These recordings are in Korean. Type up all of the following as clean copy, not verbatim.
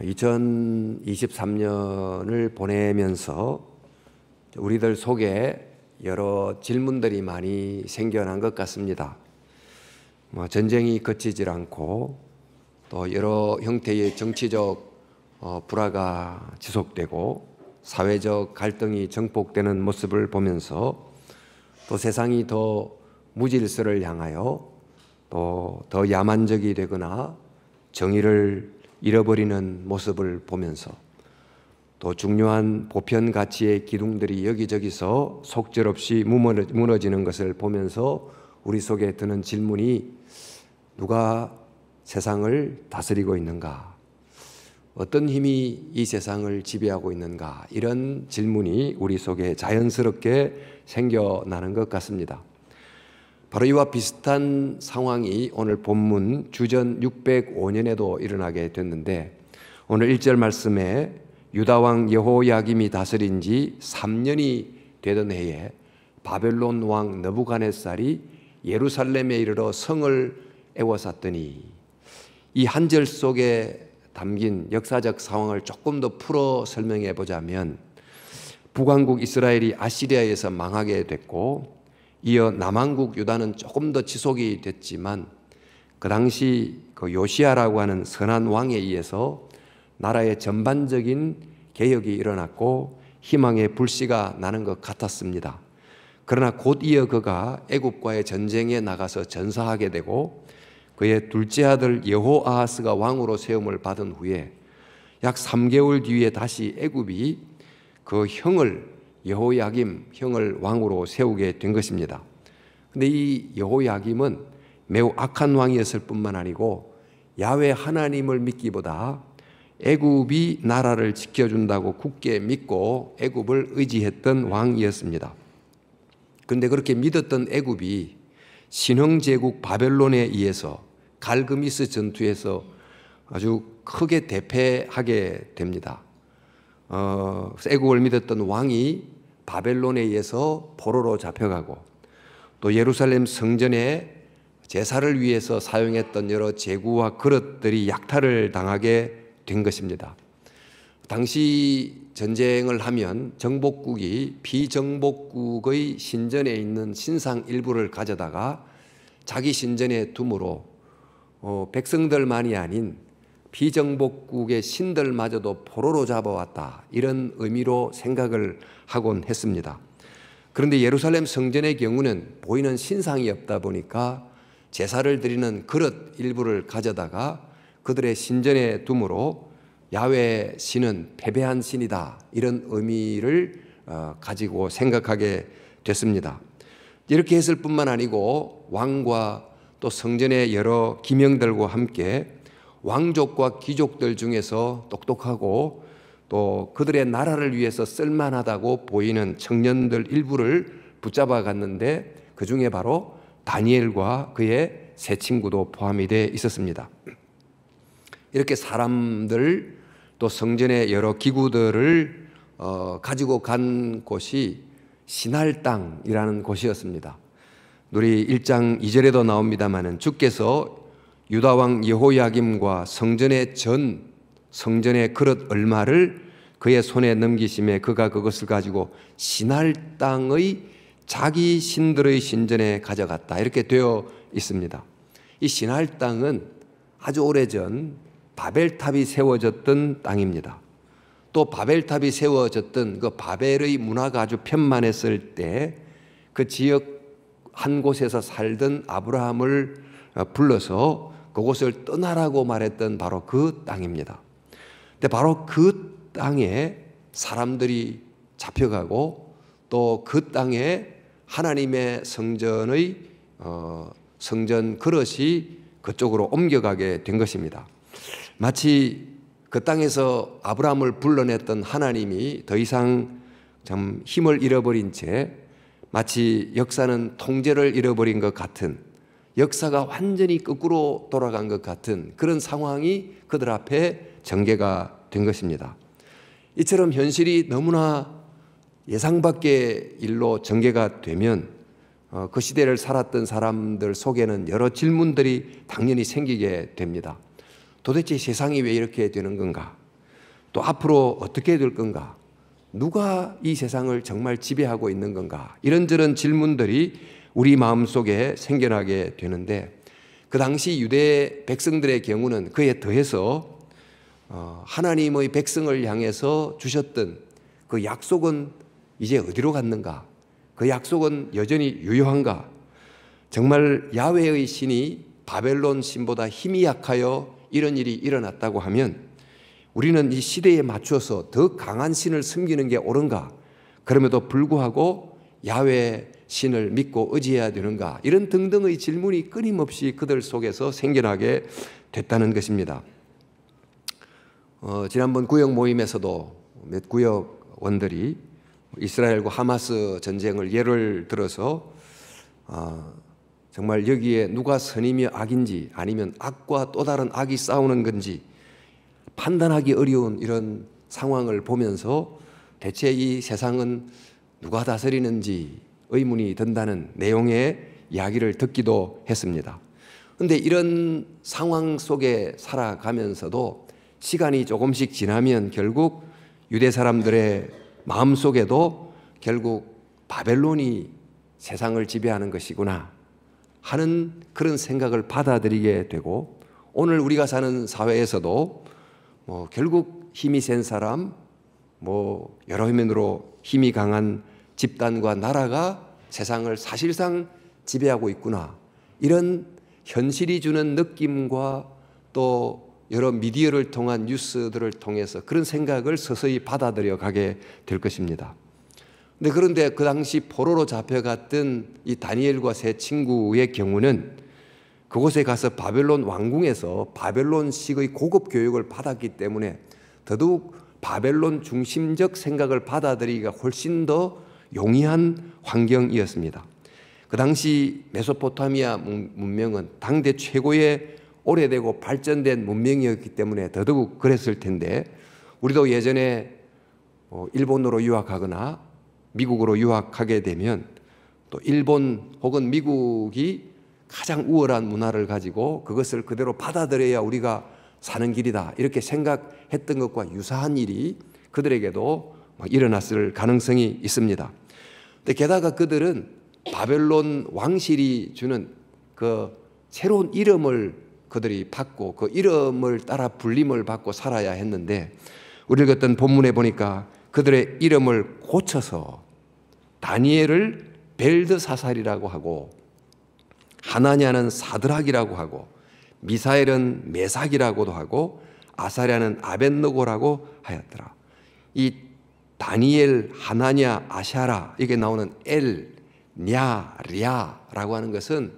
2023년을 보내면서 우리들 속에 여러 질문들이 많이 생겨난 것 같습니다. 전쟁이 그치질 않고 또 여러 형태의 정치적 불화가 지속되고 사회적 갈등이 증폭되는 모습을 보면서 또 세상이 더 무질서를 향하여 또 더 야만적이 되거나 정의를 잃어버리는 모습을 보면서 또 중요한 보편 가치의 기둥들이 여기저기서 속절없이 무너지는 것을 보면서 우리 속에 드는 질문이 누가 세상을 다스리고 있는가? 어떤 힘이 이 세상을 지배하고 있는가? 이런 질문이 우리 속에 자연스럽게 생겨나는 것 같습니다. 바로 이와 비슷한 상황이 오늘 본문 주전 605년에도 일어나게 됐는데, 오늘 1절 말씀에 유다왕 여호야김이 다스린 지 3년이 되던 해에 바벨론 왕 느부갓네살이 예루살렘에 이르러 성을 에워쌌더니, 이 한 절 속에 담긴 역사적 상황을 조금 더 풀어 설명해 보자면, 북왕국 이스라엘이 아시리아에서 망하게 됐고 이어 남왕국 유다는 조금 더 지속이 됐지만, 그 당시 그 요시야라고 하는 선한 왕에 의해서 나라의 전반적인 개혁이 일어났고 희망의 불씨가 나는 것 같았습니다. 그러나 곧 이어 그가 애굽과의 전쟁에 나가서 전사하게 되고 그의 둘째 아들 여호아하스가 왕으로 세움을 받은 후에 약 3개월 뒤에 다시 애굽이 그 형을 여호야김 형을 왕으로 세우게 된 것입니다. 그런데 이 여호야김은 매우 악한 왕이었을 뿐만 아니고 야훼 하나님을 믿기보다 애굽이 나라를 지켜준다고 굳게 믿고 애굽을 의지했던 왕이었습니다. 그런데 그렇게 믿었던 애굽이 신흥제국 바벨론에 의해서 갈그미스 전투에서 아주 크게 대패하게 됩니다. 애굽을 믿었던 왕이 바벨론에 의해서 포로로 잡혀가고 또 예루살렘 성전에 제사를 위해서 사용했던 여러 제구와 그릇들이 약탈을 당하게 된 것입니다. 당시 전쟁을 하면 정복국이 비정복국의 신전에 있는 신상 일부를 가져다가 자기 신전에 둠으로 백성들만이 아닌 비정복국의 신들마저도 포로로 잡아왔다, 이런 의미로 생각을 하곤 했습니다. 그런데 예루살렘 성전의 경우는 보이는 신상이 없다 보니까 제사를 드리는 그릇 일부를 가져다가 그들의 신전에 둠으로 야훼 신은 패배한 신이다, 이런 의미를 가지고 생각하게 됐습니다. 이렇게 했을 뿐만 아니고 왕과 또 성전의 여러 기명들과 함께 왕족과 귀족들 중에서 똑똑하고 또 그들의 나라를 위해서 쓸만하다고 보이는 청년들 일부를 붙잡아 갔는데, 그 중에 바로 다니엘과 그의 세 친구도 포함이 되어 있었습니다. 이렇게 사람들 또 성전의 여러 기구들을 가지고 간 곳이 신할 땅이라는 곳이었습니다. 우리 1장 2절에도 나옵니다마는 주께서 유다왕 여호야김과 성전의 그릇 얼마를 그의 손에 넘기심에 그가 그것을 가지고 신할 땅의 자기 신들의 신전에 가져갔다, 이렇게 되어 있습니다. 이 신할 땅은 아주 오래전 바벨탑이 세워졌던 땅입니다. 또 바벨탑이 세워졌던 그 바벨의 문화가 아주 편만했을 때 그 지역 한 곳에서 살던 아브라함을 불러서 그곳을 떠나라고 말했던 바로 그 땅입니다. 근데 바로 그 땅에 사람들이 잡혀가고 또 그 땅에 하나님의 성전의 성전 그릇이 그쪽으로 옮겨가게 된 것입니다. 마치 그 땅에서 아브라함을 불러냈던 하나님이 더 이상 참 힘을 잃어버린 채 마치 역사는 통제를 잃어버린 것 같은, 역사가 완전히 거꾸로 돌아간 것 같은 그런 상황이 그들 앞에 전개가 된 것입니다. 이처럼 현실이 너무나 예상 밖의 일로 전개가 되면 그 시대를 살았던 사람들 속에는 여러 질문들이 당연히 생기게 됩니다. 도대체 세상이 왜 이렇게 되는 건가? 또 앞으로 어떻게 될 건가? 누가 이 세상을 정말 지배하고 있는 건가? 이런저런 질문들이 우리 마음속에 생겨나게 되는데, 그 당시 유대 백성들의 경우는 그에 더해서 하나님의 백성을 향해서 주셨던 그 약속은 이제 어디로 갔는가? 그 약속은 여전히 유효한가? 정말 야훼의 신이 바벨론 신보다 힘이 약하여 이런 일이 일어났다고 하면 우리는 이 시대에 맞춰서 더 강한 신을 섬기는 게 옳은가? 그럼에도 불구하고 야훼 신을 믿고 의지해야 되는가? 이런 등등의 질문이 끊임없이 그들 속에서 생겨나게 됐다는 것입니다. 지난번 구역 모임에서도 몇 구역원들이 이스라엘과 하마스 전쟁을 예를 들어서 정말 여기에 누가 선이며 악인지, 아니면 악과 또 다른 악이 싸우는 건지 판단하기 어려운 이런 상황을 보면서 대체 이 세상은 누가 다스리는지 의문이 든다는 내용의 이야기를 듣기도 했습니다. 그런데 이런 상황 속에 살아가면서도 시간이 조금씩 지나면 결국 유대 사람들의 마음속에도 결국 바벨론이 세상을 지배하는 것이구나 하는 그런 생각을 받아들이게 되고, 오늘 우리가 사는 사회에서도 결국 힘이 센 사람, 여러 면으로 힘이 강한 집단과 나라가 세상을 사실상 지배하고 있구나, 이런 현실이 주는 느낌과 또 여러 미디어를 통한 뉴스들을 통해서 그런 생각을 서서히 받아들여 가게 될 것입니다. 그런데 그 당시 포로로 잡혀갔던 이 다니엘과 세 친구의 경우는 그곳에 가서 바벨론 왕궁에서 바벨론식의 고급 교육을 받았기 때문에 더더욱 바벨론 중심적 생각을 받아들이기가 훨씬 더 용이한 환경이었습니다. 그 당시 메소포타미아 문명은 당대 최고의 오래되고 발전된 문명이었기 때문에 더더욱 그랬을 텐데, 우리도 예전에 일본으로 유학하거나 미국으로 유학하게 되면 또 일본 혹은 미국이 가장 우월한 문화를 가지고 그것을 그대로 받아들여야 우리가 사는 길이다, 이렇게 생각했던 것과 유사한 일이 그들에게도 일어났을 가능성이 있습니다. 근데 게다가 그들은 바벨론 왕실이 주는 그 새로운 이름을 그들이 받고 그 이름을 따라 불림을 받고 살아야 했는데, 우리가 어떤 본문에 보니까 그들의 이름을 고쳐서 다니엘을 벨드사살이라고 하고, 하나냐는 사드락이라고 하고, 미사엘은 메삭이라고도 하고, 아사랴는 아벳느고라고 하였더라. 이 다니엘, 하나냐, 아샤라, 이게 나오는 엘, 냐, 랴라고 하는 것은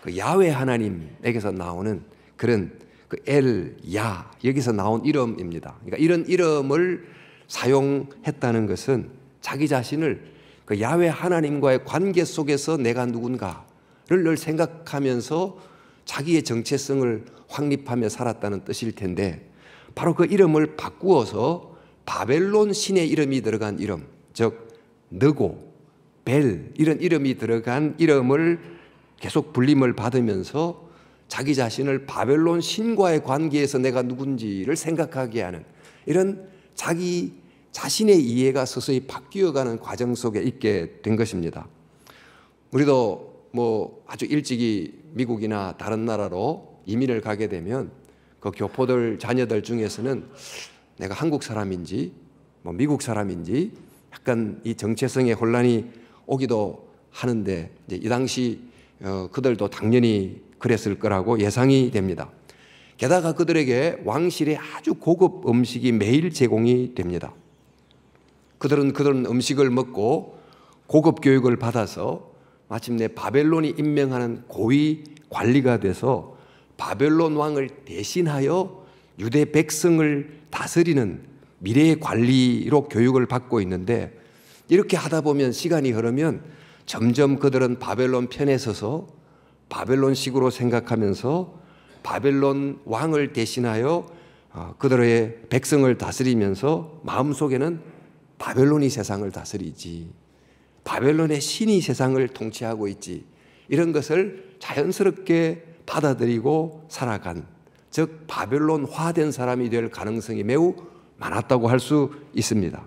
그 야훼 하나님에게서 나오는 그런 그 엘, 야, 여기서 나온 이름입니다. 그러니까 이런 이름을 사용했다는 것은 자기 자신을 그 야훼 하나님과의 관계 속에서 내가 누군가를 늘 생각하면서 자기의 정체성을 확립하며 살았다는 뜻일 텐데, 바로 그 이름을 바꾸어서 바벨론 신의 이름이 들어간 이름, 즉 느고, 벨, 이런 이름이 들어간 이름을 계속 불림을 받으면서 자기 자신을 바벨론 신과의 관계에서 내가 누군지를 생각하게 하는 이런 자기 자신의 이해가 서서히 바뀌어가는 과정 속에 있게 된 것입니다. 우리도 아주 일찍이 미국이나 다른 나라로 이민을 가게 되면 그 교포들 자녀들 중에서는 내가 한국 사람인지 미국 사람인지 약간 이 정체성의 혼란이 오기도 하는데, 이제 이 당시 그들도 당연히 그랬을 거라고 예상이 됩니다. 게다가 그들에게 왕실의 아주 고급 음식이 매일 제공이 됩니다. 그들은 그런 음식을 먹고 고급 교육을 받아서 마침내 바벨론이 임명하는 고위 관리가 돼서 바벨론 왕을 대신하여 유대 백성을 다스리는 미래의 관리로 교육을 받고 있는데, 이렇게 하다 보면 시간이 흐르면 점점 그들은 바벨론 편에 서서 바벨론식으로 생각하면서 바벨론 왕을 대신하여 그들의 백성을 다스리면서 마음속에는 바벨론이 세상을 다스리지, 바벨론의 신이 세상을 통치하고 있지, 이런 것을 자연스럽게 받아들이고 살아간, 즉 바벨론화된 사람이 될 가능성이 매우 많았다고 할 수 있습니다.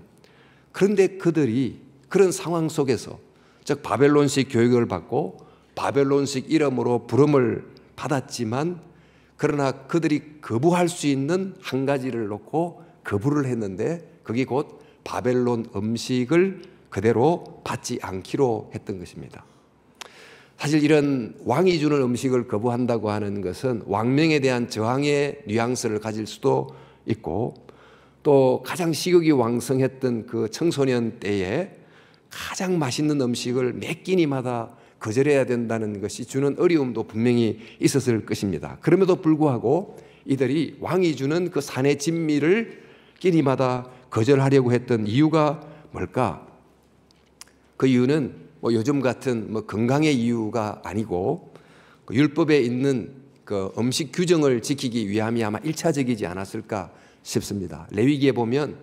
그런데 그들이 그런 상황 속에서, 즉 바벨론식 교육을 받고 바벨론식 이름으로 부름을 받았지만, 그러나 그들이 거부할 수 있는 한 가지를 놓고 거부를 했는데, 그게 곧 바벨론 음식을 그대로 받지 않기로 했던 것입니다. 사실 이런 왕이 주는 음식을 거부한다고 하는 것은 왕명에 대한 저항의 뉘앙스를 가질 수도 있고, 또 가장 식욕이 왕성했던 그 청소년 때에 가장 맛있는 음식을 매 끼니마다 거절해야 된다는 것이 주는 어려움도 분명히 있었을 것입니다. 그럼에도 불구하고 이들이 왕이 주는 그 산의 진미를 끼니마다 거절하려고 했던 이유가 뭘까? 그 이유는 요즘 같은 건강의 이유가 아니고, 그 율법에 있는 그 음식 규정을 지키기 위함이 아마 1차적이지 않았을까 싶습니다. 레위기에 보면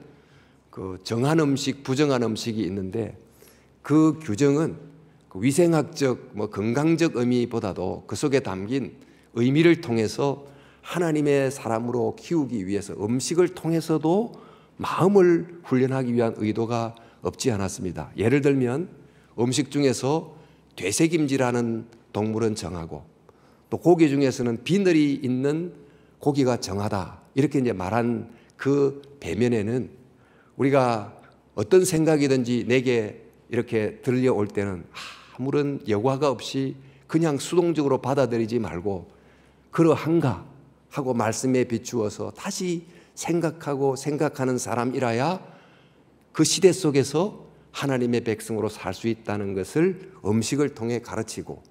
그 정한 음식, 부정한 음식이 있는데, 그 규정은 그 위생학적, 건강적 의미보다도 그 속에 담긴 의미를 통해서 하나님의 사람으로 키우기 위해서 음식을 통해서도 마음을 훈련하기 위한 의도가 없지 않았습니다. 예를 들면 음식 중에서 되새김질하는 동물은 정하고, 또 고기 중에서는 비늘이 있는 고기가 정하다, 이렇게 이제 말한 그 배면에는 우리가 어떤 생각이든지 내게 이렇게 들려올 때는 아무런 여과가 없이 그냥 수동적으로 받아들이지 말고, 그러한가 하고 말씀에 비추어서 다시 생각하고 생각하는 사람이라야 그 시대 속에서 하나님의 백성으로 살 수 있다는 것을 음식을 통해 가르치고,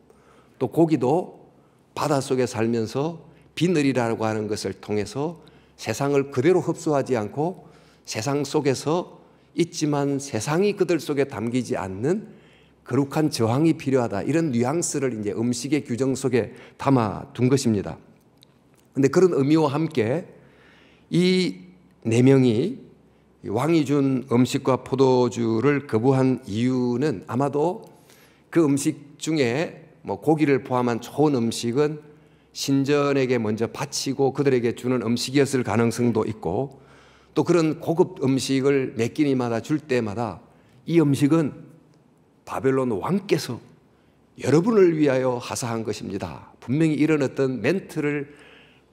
또 고기도 바닷속에 살면서 비늘이라고 하는 것을 통해서 세상을 그대로 흡수하지 않고 세상 속에서 있지만 세상이 그들 속에 담기지 않는 거룩한 저항이 필요하다, 이런 뉘앙스를 이제 음식의 규정 속에 담아 둔 것입니다. 그런데 그런 의미와 함께 이 네 명이 왕이 준 음식과 포도주를 거부한 이유는 아마도 그 음식 중에 고기를 포함한 좋은 음식은 신전에게 먼저 바치고 그들에게 주는 음식이었을 가능성도 있고, 또 그런 고급 음식을 몇 끼니마다 줄 때마다 이 음식은 바벨론 왕께서 여러분을 위하여 하사한 것입니다, 분명히 이런 어떤 멘트를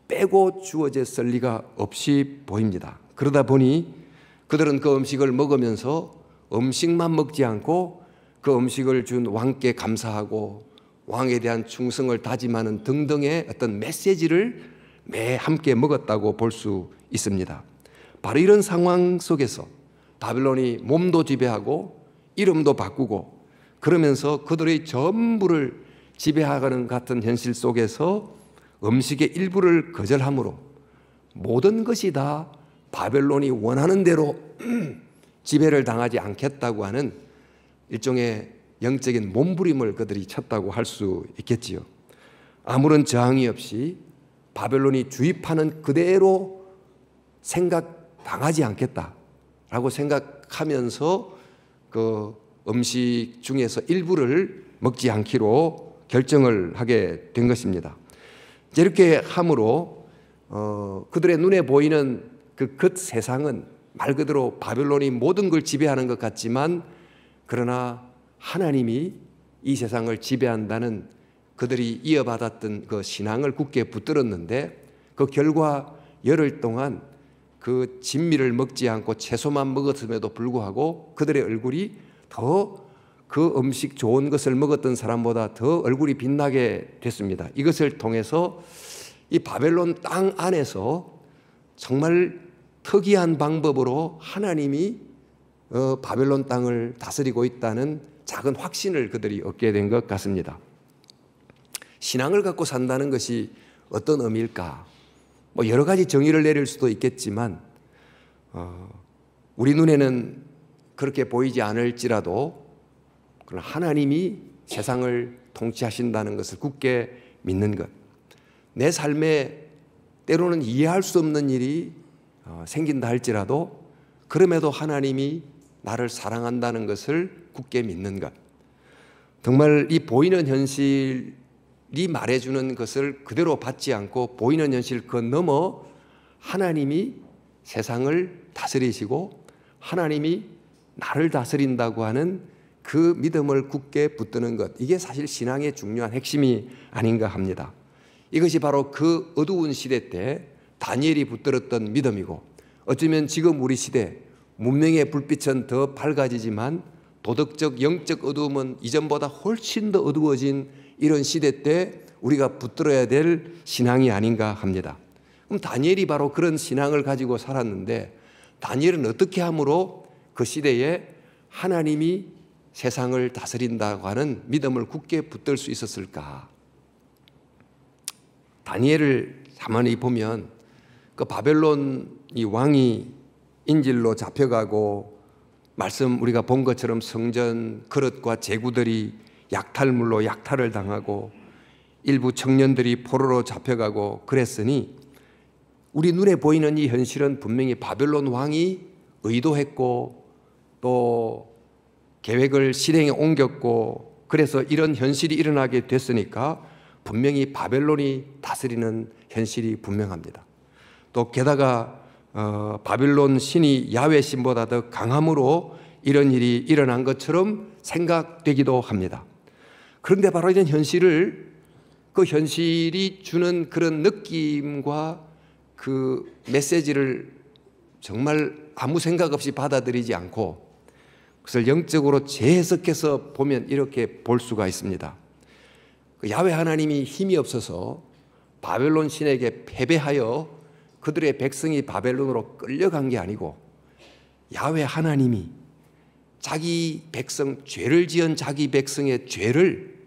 빼고 주어졌을 리가 없이 보입니다. 그러다 보니 그들은 그 음식을 먹으면서 음식만 먹지 않고 그 음식을 준 왕께 감사하고 왕에 대한 충성을 다짐하는 등등의 어떤 메시지를 매 함께 먹었다고 볼 수 있습니다. 바로 이런 상황 속에서 바벨론이 몸도 지배하고 이름도 바꾸고 그러면서 그들의 전부를 지배하는 같은 현실 속에서 음식의 일부를 거절함으로 모든 것이 다 바벨론이 원하는 대로 지배를 당하지 않겠다고 하는 일종의 영적인 몸부림을 그들이 쳤다고 할 수 있겠지요. 아무런 저항이 없이 바벨론이 주입하는 그대로 생각당하지 않겠다라고 생각하면서 그 음식 중에서 일부를 먹지 않기로 결정을 하게 된 것입니다. 이렇게 함으로 그들의 눈에 보이는 그 겉 세상은 말 그대로 바벨론이 모든 걸 지배하는 것 같지만, 그러나 하나님이 이 세상을 지배한다는 그들이 이어받았던 그 신앙을 굳게 붙들었는데, 그 결과 열흘 동안 그 진미를 먹지 않고 채소만 먹었음에도 불구하고 그들의 얼굴이 더 그 음식 좋은 것을 먹었던 사람보다 더 얼굴이 빛나게 됐습니다. 이것을 통해서 이 바벨론 땅 안에서 정말 특이한 방법으로 하나님이 바벨론 땅을 다스리고 있다는 작은 확신을 그들이 얻게 된 것 같습니다. 신앙을 갖고 산다는 것이 어떤 의미일까? 여러 가지 정의를 내릴 수도 있겠지만 우리 눈에는 그렇게 보이지 않을지라도 그러나 하나님이 세상을 통치하신다는 것을 굳게 믿는 것, 내 삶에 때로는 이해할 수 없는 일이 생긴다 할지라도 그럼에도 하나님이 나를 사랑한다는 것을 굳게 믿는 것, 정말 이 보이는 현실이 말해주는 것을 그대로 받지 않고 보이는 현실 그 너머 하나님이 세상을 다스리시고 하나님이 나를 다스린다고 하는 그 믿음을 굳게 붙드는 것, 이게 사실 신앙의 중요한 핵심이 아닌가 합니다. 이것이 바로 그 어두운 시대 때 다니엘이 붙들었던 믿음이고, 어쩌면 지금 우리 시대 문명의 불빛은 더 밝아지지만 도덕적 영적 어두움은 이전보다 훨씬 더 어두워진 이런 시대 때 우리가 붙들어야 될 신앙이 아닌가 합니다. 그럼 다니엘이 바로 그런 신앙을 가지고 살았는데, 다니엘은 어떻게 함으로 그 시대에 하나님이 세상을 다스린다고 하는 믿음을 굳게 붙들 수 있었을까? 다니엘을 가만히 보면 그 바벨론 이 왕이 인질로 잡혀가고, 말씀 우리가 본 것처럼 성전 그릇과 제구들이 약탈물로 약탈을 당하고, 일부 청년들이 포로로 잡혀가고 그랬으니, 우리 눈에 보이는 이 현실은 분명히 바벨론 왕이 의도했고 또 계획을 실행에 옮겼고, 그래서 이런 현실이 일어나게 됐으니까 분명히 바벨론이 다스리는 현실이 분명합니다. 또 게다가 바벨론 신이 야훼 신보다 더 강함으로 이런 일이 일어난 것처럼 생각되기도 합니다. 그런데 바로 이런 현실을, 그 현실이 주는 그런 느낌과 그 메시지를 정말 아무 생각 없이 받아들이지 않고 그것을 영적으로 재해석해서 보면 이렇게 볼 수가 있습니다. 야훼 하나님이 힘이 없어서 바벨론 신에게 패배하여 그들의 백성이 바벨론으로 끌려간 게 아니고, 야훼 하나님이 자기 백성, 죄를 지은 자기 백성의 죄를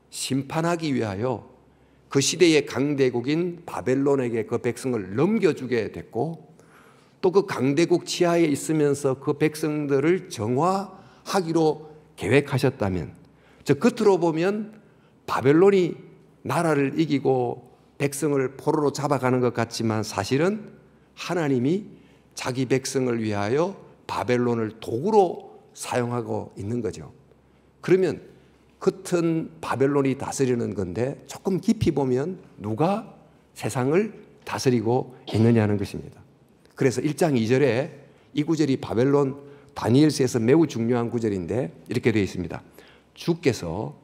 심판하기 위하여 그 시대의 강대국인 바벨론에게 그 백성을 넘겨주게 됐고, 또 그 강대국 치하에 있으면서 그 백성들을 정화하기로 계획하셨다면, 즉 겉으로 보면 바벨론이 나라를 이기고 백성을 포로로 잡아가는 것 같지만 사실은 하나님이 자기 백성을 위하여 바벨론을 도구로 사용하고 있는 거죠. 그러면 겉은 바벨론이 다스리는 건데 조금 깊이 보면 누가 세상을 다스리고 있느냐는 것입니다. 그래서 1장 2절에 이 구절이 바벨론 다니엘서에서 매우 중요한 구절인데 이렇게 되어 있습니다. 주께서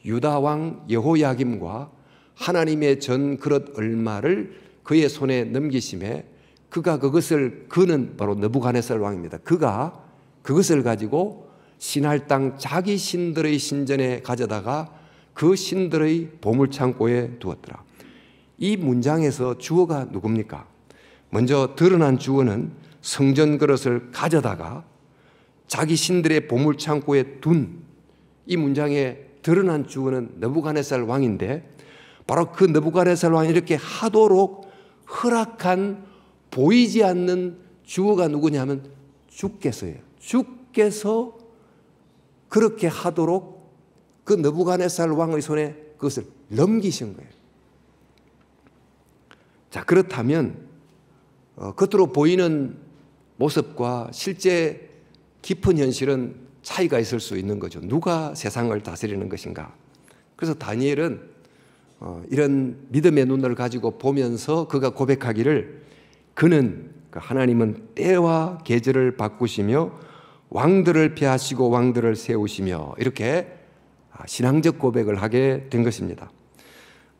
유다 왕 여호야김과 하나님의 전 그릇 얼마를 그의 손에 넘기심에 그가 그것을, 그는 바로 느부갓네살 왕입니다. 그가 그것을 가지고 신할 땅 자기 신들의 신전에 가져다가 그 신들의 보물창고에 두었더라. 이 문장에서 주어가 누굽니까? 먼저 드러난 주어는 성전 그릇을 가져다가 자기 신들의 보물창고에 둔, 이 문장에 드러난 주어는 느부갓네살 왕인데, 바로 그 느부갓네살 왕이 이렇게 하도록 허락한 보이지 않는 주어가 누구냐면 주께서예요. 주께서 그렇게 하도록 그 느부갓네살 왕의 손에 그것을 넘기신 거예요. 자, 그렇다면 겉으로 보이는 모습과 실제 깊은 현실은 차이가 있을 수 있는 거죠. 누가 세상을 다스리는 것인가? 그래서 다니엘은 이런 믿음의 눈을 가지고 보면서 그가 고백하기를, 그는, 하나님은 때와 계절을 바꾸시며 왕들을 폐하시고 왕들을 세우시며, 이렇게 신앙적 고백을 하게 된 것입니다.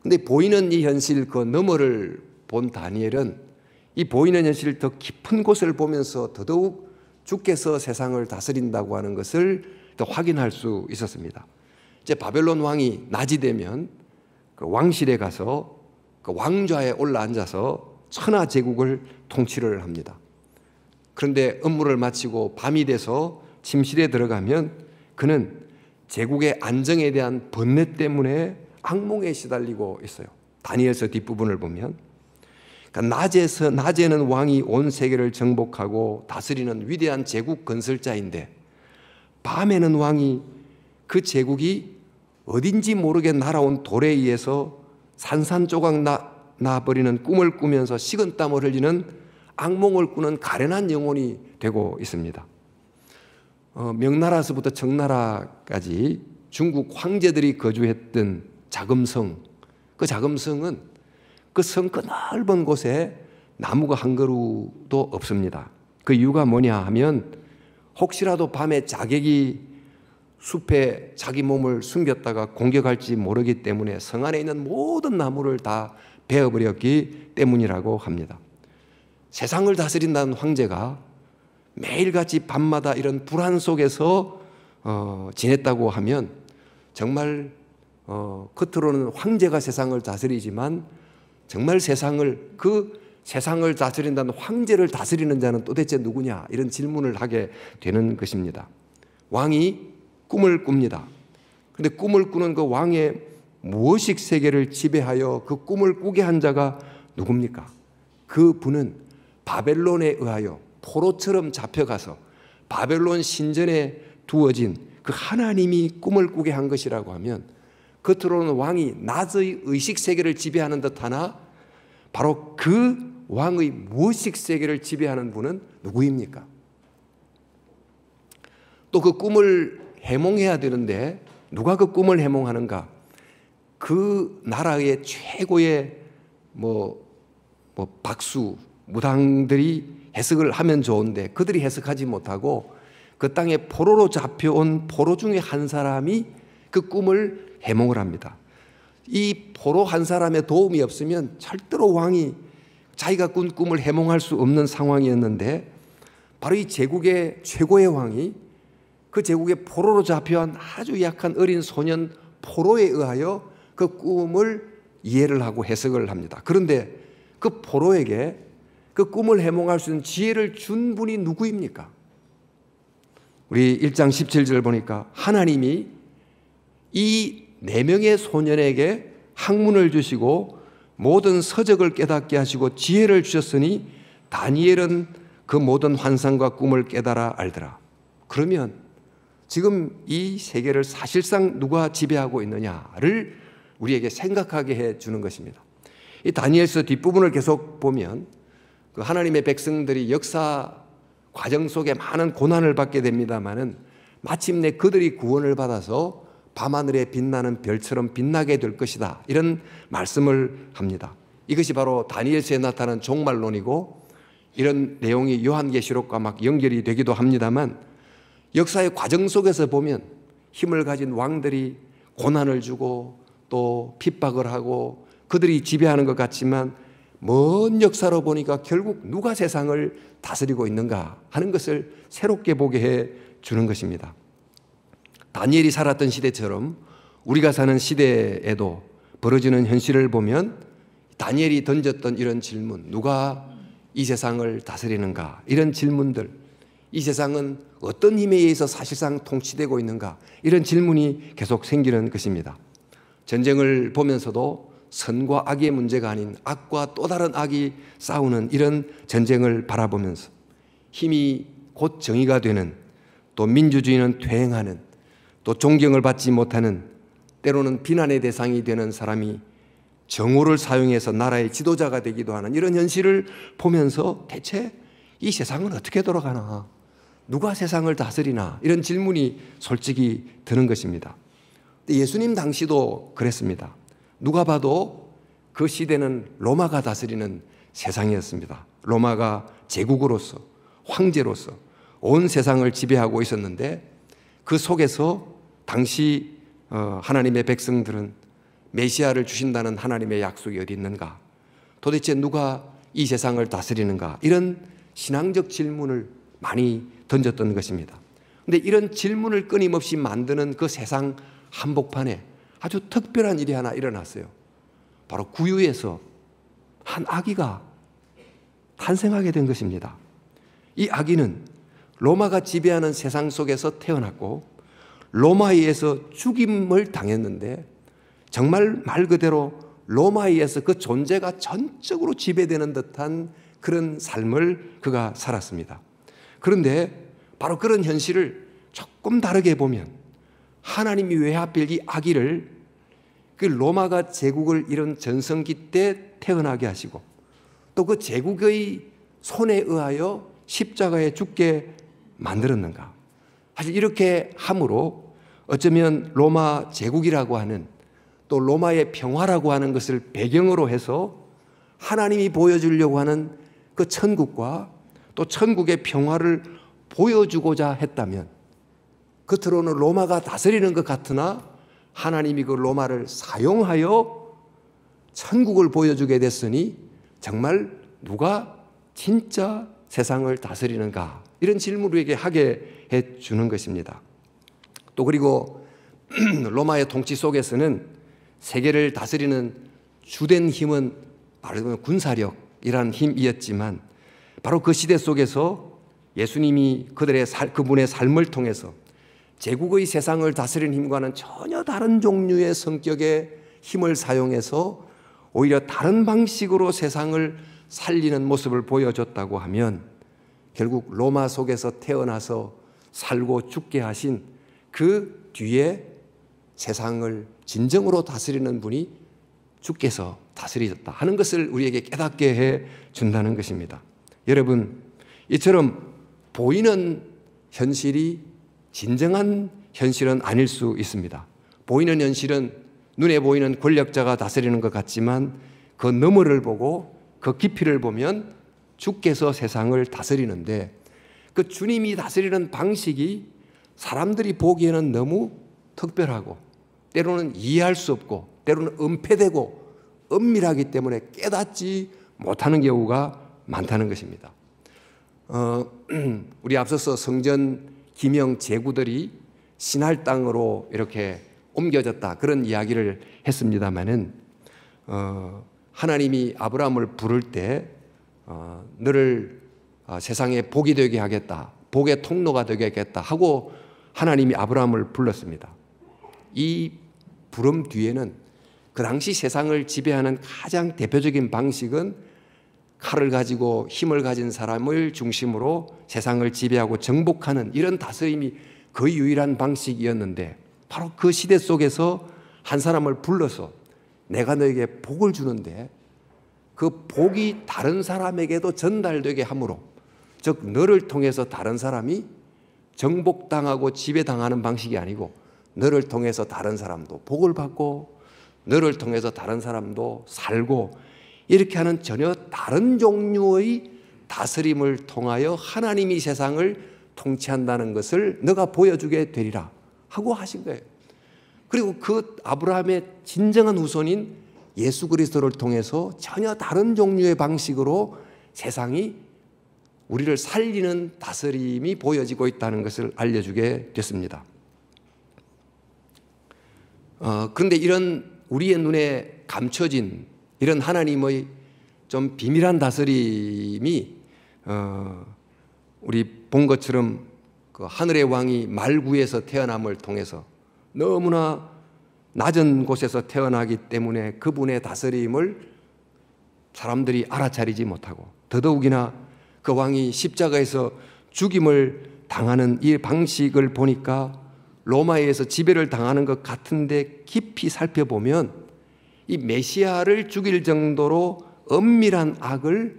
그런데 보이는 이 현실 그 너머를 본 다니엘은 이 보이는 현실 더 깊은 곳을 보면서 더더욱 주께서 세상을 다스린다고 하는 것을 더 확인할 수 있었습니다. 이제 바벨론 왕이 낮이 되면 그 왕실에 가서 그 왕좌에 올라앉아서 천하 제국을 통치를 합니다. 그런데 업무를 마치고 밤이 돼서 침실에 들어가면 그는 제국의 안정에 대한 번뇌 때문에 악몽에 시달리고 있어요. 다니엘서 뒷부분을 보면, 그러니까 낮에는 왕이 온 세계를 정복하고 다스리는 위대한 제국 건설자인데, 밤에는 왕이 그 제국이 어딘지 모르게 날아온 돌에 의해서 산산조각 나버리는 꿈을 꾸면서 식은땀을 흘리는 악몽을 꾸는 가련한 영혼이 되고 있습니다. 명나라서부터 청나라까지 중국 황제들이 거주했던 자금성, 그 자금성은 그 성 그 넓은 곳에 나무가 한 그루도 없습니다. 그 이유가 뭐냐 하면 혹시라도 밤에 자객이 숲에 자기 몸을 숨겼다가 공격할지 모르기 때문에 성 안에 있는 모든 나무를 다 베어버렸기 때문이라고 합니다. 세상을 다스린다는 황제가 매일같이 밤마다 이런 불안 속에서 지냈다고 하면 정말 겉으로는 황제가 세상을 다스리지만 정말 그 세상을 다스린다는 황제를 다스리는 자는 도대체 누구냐, 이런 질문을 하게 되는 것입니다. 왕이 꿈을 꿉니다. 그런데 꿈을 꾸는 그 왕의 무의식 세계를 지배하여 그 꿈을 꾸게 한 자가 누굽니까? 그 분은 바벨론에 의하여 포로처럼 잡혀가서 바벨론 신전에 두어진 그 하나님이 꿈을 꾸게 한 것이라고 하면, 겉으로는 왕이 낮의 의식 세계를 지배하는 듯하나 바로 그 왕의 무의식 세계를 지배하는 분은 누구입니까? 또 그 꿈을 해몽해야 되는데 누가 그 꿈을 해몽하는가? 그 나라의 최고의 박수, 무당들이 해석을 하면 좋은데 그들이 해석하지 못하고 그 땅에 포로로 잡혀온 포로 중에 한 사람이 그 꿈을 해몽을 합니다. 이 포로 한 사람의 도움이 없으면 절대로 왕이 자기가 꾼 꿈을 해몽할 수 없는 상황이었는데, 바로 이 제국의 최고의 왕이 그 제국의 포로로 잡혀온 아주 약한 어린 소년 포로에 의하여 그 꿈을 이해를 하고 해석을 합니다. 그런데 그 포로에게 그 꿈을 해몽할 수 있는 지혜를 준 분이 누구입니까? 우리 1장 17절 보니까 하나님이 이 4명의 소년에게 학문을 주시고 모든 서적을 깨닫게 하시고 지혜를 주셨으니 다니엘은 그 모든 환상과 꿈을 깨달아 알더라. 그러면 지금 이 세계를 사실상 누가 지배하고 있느냐를 우리에게 생각하게 해주는 것입니다. 이 다니엘서 뒷부분을 계속 보면 그 하나님의 백성들이 역사 과정 속에 많은 고난을 받게 됩니다마는 마침내 그들이 구원을 받아서 밤하늘에 빛나는 별처럼 빛나게 될 것이다, 이런 말씀을 합니다. 이것이 바로 다니엘서에 나타난 종말론이고, 이런 내용이 요한계시록과 막 연결이 되기도 합니다만, 역사의 과정 속에서 보면 힘을 가진 왕들이 고난을 주고 또 핍박을 하고 그들이 지배하는 것 같지만, 먼 역사로 보니까 결국 누가 세상을 다스리고 있는가 하는 것을 새롭게 보게 해 주는 것입니다. 다니엘이 살았던 시대처럼 우리가 사는 시대에도 벌어지는 현실을 보면 다니엘이 던졌던 이런 질문, 누가 이 세상을 다스리는가, 이런 질문들, 이 세상은 어떤 힘에 의해서 사실상 통치되고 있는가, 이런 질문이 계속 생기는 것입니다. 전쟁을 보면서도 선과 악의 문제가 아닌 악과 또 다른 악이 싸우는 이런 전쟁을 바라보면서 힘이 곧 정의가 되는, 또 민주주의는 퇴행하는, 또 존경을 받지 못하는, 때로는 비난의 대상이 되는 사람이 정오를 사용해서 나라의 지도자가 되기도 하는 이런 현실을 보면서 대체 이 세상은 어떻게 돌아가나, 누가 세상을 다스리나, 이런 질문이 솔직히 드는 것입니다. 예수님 당시도 그랬습니다. 누가 봐도 그 시대는 로마가 다스리는 세상이었습니다. 로마가 제국으로서, 황제로서 온 세상을 지배하고 있었는데, 그 속에서 당시 하나님의 백성들은 메시아를 주신다는 하나님의 약속이 어디 있는가, 도대체 누가 이 세상을 다스리는가, 이런 신앙적 질문을 많이 던졌던 것입니다. 그런데 이런 질문을 끊임없이 만드는 그 세상 한복판에 아주 특별한 일이 하나 일어났어요. 바로 구유에서 한 아기가 탄생하게 된 것입니다. 이 아기는 로마가 지배하는 세상 속에서 태어났고 로마에 의해서 죽임을 당했는데, 정말 말 그대로 로마에 의해서 그 존재가 전적으로 지배되는 듯한 그런 삶을 그가 살았습니다. 그런데 바로 그런 현실을 조금 다르게 보면, 하나님이 왜 하필 이 아기를 그 로마가 제국을 이룬 전성기 때 태어나게 하시고 또 그 제국의 손에 의하여 십자가에 죽게 만들었는가? 사실 이렇게 함으로 어쩌면 로마 제국이라고 하는, 또 로마의 평화라고 하는 것을 배경으로 해서 하나님이 보여주려고 하는 그 천국과 또 천국의 평화를 보여주고자 했다면, 겉으로는 로마가 다스리는 것 같으나 하나님이 그 로마를 사용하여 천국을 보여주게 됐으니 정말 누가 진짜 세상을 다스리는가, 이런 질문을 우리에게 하게 해주는 것입니다. 또 그리고 로마의 통치 속에서는 세계를 다스리는 주된 힘은 말하자면 군사력이라는 힘이었지만, 바로 그 시대 속에서 예수님이 그분의 삶을 통해서 제국의 세상을 다스리는 힘과는 전혀 다른 종류의 성격의 힘을 사용해서 오히려 다른 방식으로 세상을 살리는 모습을 보여줬다고 하면, 결국 로마 속에서 태어나서 살고 죽게 하신 그 뒤에 세상을 진정으로 다스리는 분이 주께서 다스리셨다 하는 것을 우리에게 깨닫게 해 준다는 것입니다. 여러분, 이처럼 보이는 현실이 진정한 현실은 아닐 수 있습니다. 보이는 현실은 눈에 보이는 권력자가 다스리는 것 같지만, 그 너머를 보고 그 깊이를 보면 주께서 세상을 다스리는데, 그 주님이 다스리는 방식이 사람들이 보기에는 너무 특별하고 때로는 이해할 수 없고 때로는 은폐되고 은밀하기 때문에 깨닫지 못하는 경우가 많다는 것입니다. 우리 앞서서 성전 기명 제구들이 신할 땅으로 이렇게 옮겨졌다, 그런 이야기를 했습니다마는, 하나님이 아브라함을 부를 때 너를 세상에 복이 되게 하겠다, 복의 통로가 되게 하겠다 하고 하나님이 아브라함을 불렀습니다. 이 부름 뒤에는 그 당시 세상을 지배하는 가장 대표적인 방식은 칼을 가지고 힘을 가진 사람을 중심으로 세상을 지배하고 정복하는 이런 다스림이 거의 유일한 방식이었는데, 바로 그 시대 속에서 한 사람을 불러서 내가 너에게 복을 주는데 그 복이 다른 사람에게도 전달되게 함으로, 즉 너를 통해서 다른 사람이 정복당하고 지배당하는 방식이 아니고 너를 통해서 다른 사람도 복을 받고 너를 통해서 다른 사람도 살고, 이렇게 하는 전혀 다른 종류의 다스림을 통하여 하나님이 세상을 통치한다는 것을 너가 보여주게 되리라 하고 하신 거예요. 그리고 그 아브라함의 진정한 후손인 예수 그리스도를 통해서 전혀 다른 종류의 방식으로 세상이 우리를 살리는 다스림이 보여지고 있다는 것을 알려주게 됐습니다. 그런데 이런 우리의 눈에 감춰진 이런 하나님의 좀 비밀한 다스림이 우리 본 것처럼 그 하늘의 왕이 말구에서 태어남을 통해서 너무나 낮은 곳에서 태어나기 때문에 그분의 다스림을 사람들이 알아차리지 못하고, 더더욱이나 그 왕이 십자가에서 죽임을 당하는 이 방식을 보니까 로마에 의해서 지배를 당하는 것 같은데, 깊이 살펴보면 이 메시아를 죽일 정도로 엄밀한 악을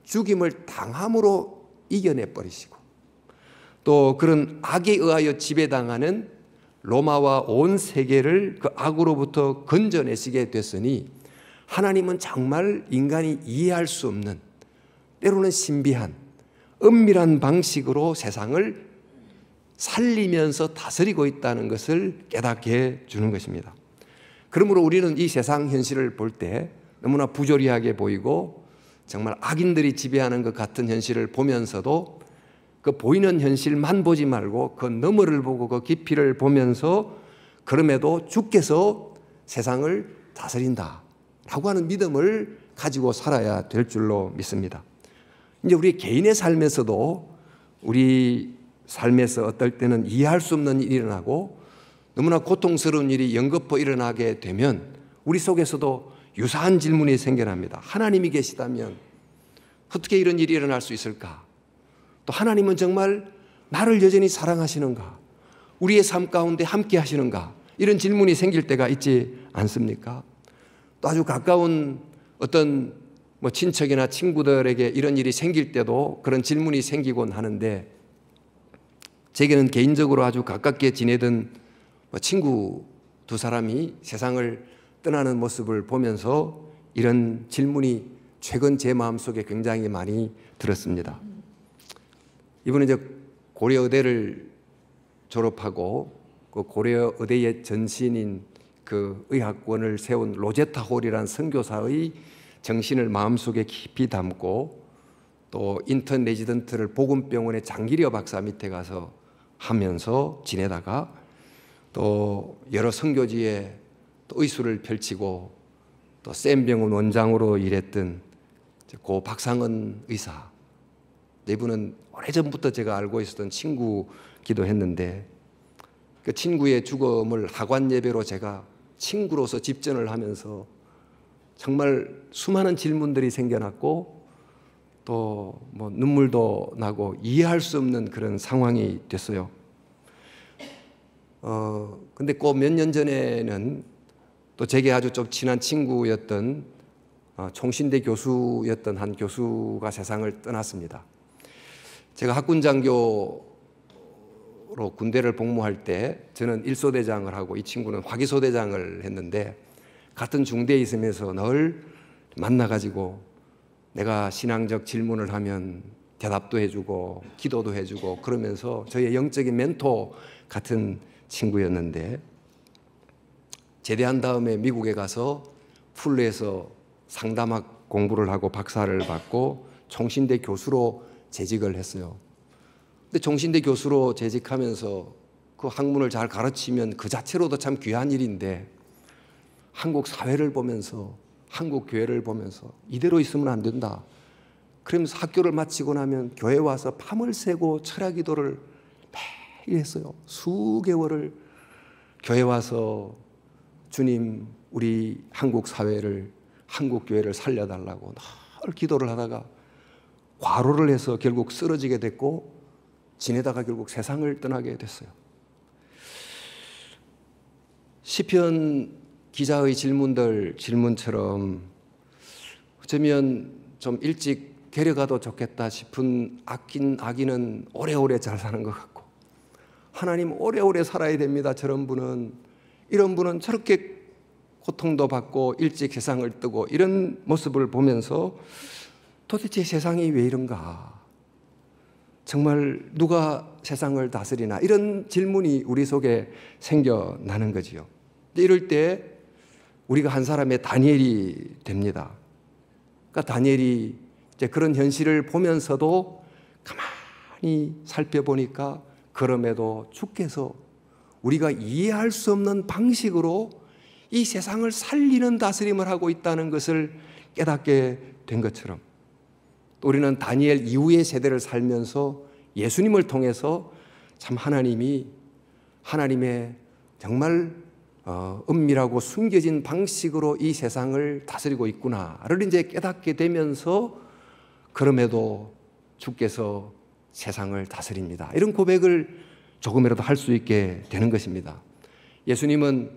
죽임을 당함으로 이겨내 버리시고, 또 그런 악에 의하여 지배당하는 로마와 온 세계를 그 악으로부터 건져내시게 됐으니, 하나님은 정말 인간이 이해할 수 없는, 때로는 신비한 은밀한 방식으로 세상을 살리면서 다스리고 있다는 것을 깨닫게 해 주는 것입니다. 그러므로 우리는 이 세상 현실을 볼 때 너무나 부조리하게 보이고 정말 악인들이 지배하는 것 같은 현실을 보면서도 그 보이는 현실만 보지 말고 그 너머를 보고 그 깊이를 보면서, 그럼에도 주께서 세상을 다스린다 라고 하는 믿음을 가지고 살아야 될 줄로 믿습니다. 이제 우리 개인의 삶에서도, 우리 삶에서 어떨 때는 이해할 수 없는 일이 일어나고 너무나 고통스러운 일이 연거푸 일어나게 되면 우리 속에서도 유사한 질문이 생겨납니다. 하나님이 계시다면 어떻게 이런 일이 일어날 수 있을까? 또 하나님은 정말 나를 여전히 사랑하시는가? 우리의 삶 가운데 함께 하시는가? 이런 질문이 생길 때가 있지 않습니까? 또 아주 가까운 어떤 친척이나 친구들에게 이런 일이 생길 때도 그런 질문이 생기곤 하는데, 제게는 개인적으로 아주 가깝게 지내던 친구 두 사람이 세상을 떠나는 모습을 보면서 이런 질문이 최근 제 마음속에 굉장히 많이 들었습니다. 이분은 이제 고려의대를 졸업하고 그 고려의대의 전신인 그 의학원을 세운 로제타 홀이라는 선교사의 정신을 마음속에 깊이 담고 또 인턴 레지던트를 보건병원의 장기려 박사 밑에 가서 하면서 지내다가 또 여러 선교지에 또 의술을 펼치고 또 샘병원 원장으로 일했던 고 박상은 의사, 이분은 오래전부터 제가 알고 있었던 친구기도 했는데 그 친구의 죽음을 하관 예배로 제가 친구로서 집전을 하면서 정말 수많은 질문들이 생겨났고 또 뭐 눈물도 나고 이해할 수 없는 그런 상황이 됐어요. 근데 꼭 몇 년 전에는 또 제게 아주 좀 친한 친구였던 총신대 교수였던 한 교수가 세상을 떠났습니다. 제가 학군장교로 군대를 복무할 때 저는 일소대장을 하고 이 친구는 화기소대장을 했는데 같은 중대에 있으면서 늘 만나가지고 내가 신앙적 질문을 하면 대답도 해주고 기도도 해주고 그러면서 저의 영적인 멘토 같은 친구였는데 제대한 다음에 미국에 가서 풀로에서 상담학 공부를 하고 박사를 받고 총신대 교수로 재직을 했어요. 근데 총신대 교수로 재직하면서 그 학문을 잘 가르치면 그 자체로도 참 귀한 일인데 한국 사회를 보면서 한국 교회를 보면서 이대로 있으면 안 된다. 그러면서 학교를 마치고 나면 교회 와서 밤을 새고 철야 기도를 매일 했어요. 수개월을 교회 와서 주님 우리 한국 사회를 한국 교회를 살려달라고 늘 기도를 하다가 과로를 해서 결국 쓰러지게 됐고 지내다가 결국 세상을 떠나게 됐어요. 시편 기자의 질문처럼 어쩌면 좀 일찍 데려가도 좋겠다 싶은 아기는 오래오래 잘 사는 것 같고 하나님 오래오래 살아야 됩니다. 이런 분은 저렇게 고통도 받고 일찍 세상을 뜨고 이런 모습을 보면서 도대체 세상이 왜 이런가? 정말 누가 세상을 다스리나? 이런 질문이 우리 속에 생겨나는 거지요. 이럴 때 우리가 한 사람의 다니엘이 됩니다. 그러니까 다니엘이 이제 그런 현실을 보면서도 가만히 살펴보니까 그럼에도 주께서 우리가 이해할 수 없는 방식으로 이 세상을 살리는 다스림을 하고 있다는 것을 깨닫게 된 것처럼 또 우리는 다니엘 이후의 세대를 살면서 예수님을 통해서 참 하나님의 정말 은밀하고 숨겨진 방식으로 이 세상을 다스리고 있구나를 이제 깨닫게 되면서 그럼에도 주께서 세상을 다스립니다. 이런 고백을 조금이라도 할 수 있게 되는 것입니다. 예수님은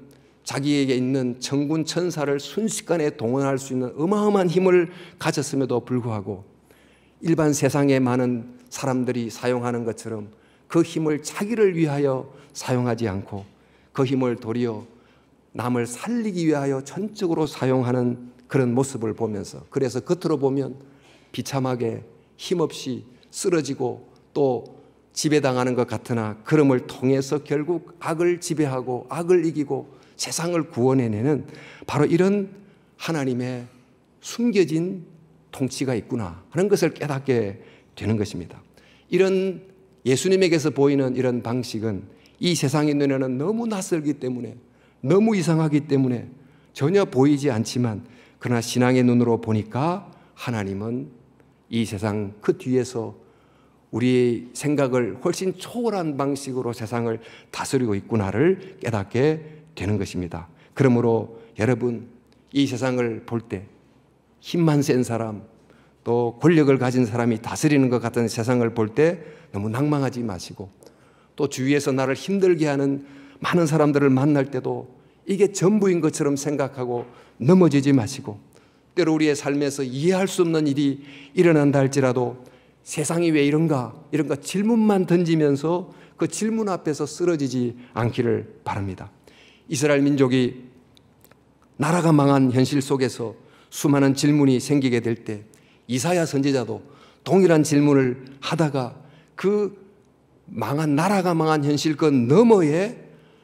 자기에게 있는 천군 천사를 순식간에 동원할 수 있는 어마어마한 힘을 가졌음에도 불구하고 일반 세상에 많은 사람들이 사용하는 것처럼 그 힘을 자기를 위하여 사용하지 않고 그 힘을 도리어 남을 살리기 위하여 전적으로 사용하는 그런 모습을 보면서 그래서 겉으로 보면 비참하게 힘없이 쓰러지고 또 지배당하는 것 같으나 그럼을 통해서 결국 악을 지배하고 악을 이기고 세상을 구원해내는 바로 이런 하나님의 숨겨진 통치가 있구나 하는 것을 깨닫게 되는 것입니다. 이런 예수님에게서 보이는 이런 방식은 이 세상의 눈에는 너무 낯설기 때문에 너무 이상하기 때문에 전혀 보이지 않지만 그러나 신앙의 눈으로 보니까 하나님은 이 세상 그 뒤에서 우리의 생각을 훨씬 초월한 방식으로 세상을 다스리고 있구나를 깨닫게 되는 것입니다. 그러므로 여러분 이 세상을 볼 때 힘만 센 사람 또 권력을 가진 사람이 다스리는 것 같은 세상을 볼 때 너무 낭망하지 마시고 또 주위에서 나를 힘들게 하는 많은 사람들을 만날 때도 이게 전부인 것처럼 생각하고 넘어지지 마시고 때로 우리의 삶에서 이해할 수 없는 일이 일어난다 할지라도 세상이 왜 이런가 질문만 던지면서 그 질문 앞에서 쓰러지지 않기를 바랍니다. 이스라엘 민족이 나라가 망한 현실 속에서 수많은 질문이 생기게 될 때 이사야 선지자도 동일한 질문을 하다가 그 망한 나라가 망한 현실 그 너머에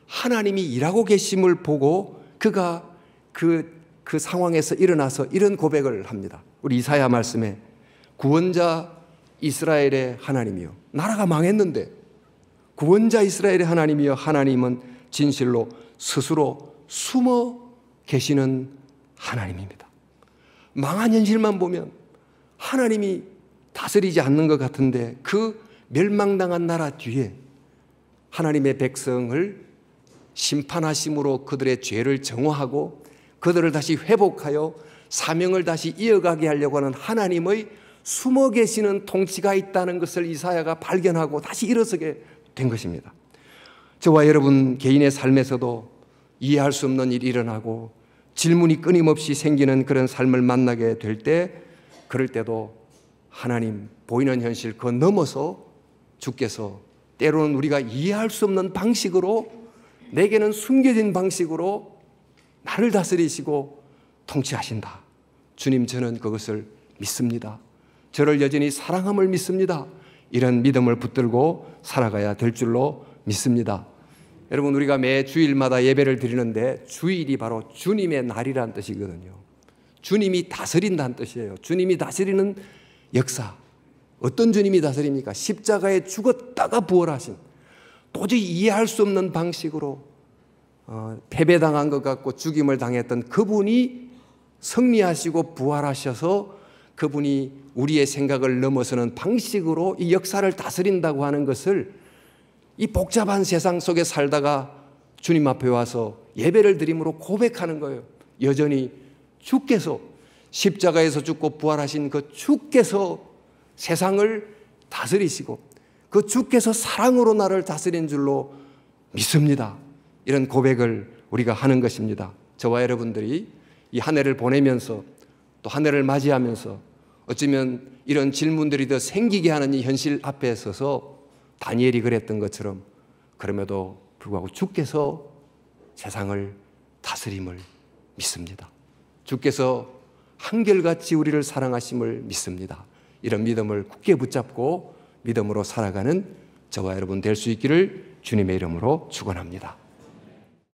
하나님이 일하고 계심을 보고 그가 그 상황에서 일어나서 이런 고백을 합니다. 우리 이사야 말씀에 구원자 이스라엘의 하나님이요, 나라가 망했는데 구원자 이스라엘의 하나님이요, 하나님은 진실로 스스로 숨어 계시는 하나님입니다. 망한 현실만 보면 하나님이 다스리지 않는 것 같은데 그 멸망당한 나라 뒤에 하나님의 백성을 심판하심으로 그들의 죄를 정화하고 그들을 다시 회복하여 사명을 다시 이어가게 하려고 하는 하나님의 숨어 계시는 통치가 있다는 것을 이사야가 발견하고 다시 일어서게 된 것입니다. 저와 여러분 개인의 삶에서도 이해할 수 없는 일이 일어나고 질문이 끊임없이 생기는 그런 삶을 만나게 될 때, 그럴 때도 하나님 보이는 현실 그 넘어서 주께서 때로는 우리가 이해할 수 없는 방식으로, 내게는 숨겨진 방식으로 나를 다스리시고 통치하신다. 주님, 저는 그것을 믿습니다. 저를 여전히 사랑함을 믿습니다. 이런 믿음을 붙들고 살아가야 될 줄로 믿습니다. 여러분, 우리가 매 주일마다 예배를 드리는데 주일이 바로 주님의 날이라는 뜻이거든요. 주님이 다스린다는 뜻이에요. 주님이 다스리는 역사. 어떤 주님이 다스립니까? 십자가에 죽었다가 부활하신, 도저히 이해할 수 없는 방식으로 패배당한 것 같고 죽임을 당했던 그분이 승리하시고 부활하셔서 그분이 우리의 생각을 넘어서는 방식으로 이 역사를 다스린다고 하는 것을 이 복잡한 세상 속에 살다가 주님 앞에 와서 예배를 드림으로 고백하는 거예요. 여전히 주께서 십자가에서 죽고 부활하신 그 주께서 세상을 다스리시고 그 주께서 사랑으로 나를 다스린 줄로 믿습니다. 이런 고백을 우리가 하는 것입니다. 저와 여러분들이 이 한 해를 보내면서 또 한 해를 맞이하면서 어쩌면 이런 질문들이 더 생기게 하는 이 현실 앞에 서서 다니엘이 그랬던 것처럼 그럼에도 불구하고 주께서 세상을 다스림을 믿습니다. 주께서 한결같이 우리를 사랑하심을 믿습니다. 이런 믿음을 굳게 붙잡고 믿음으로 살아가는 저와 여러분 될 수 있기를 주님의 이름으로 축원합니다.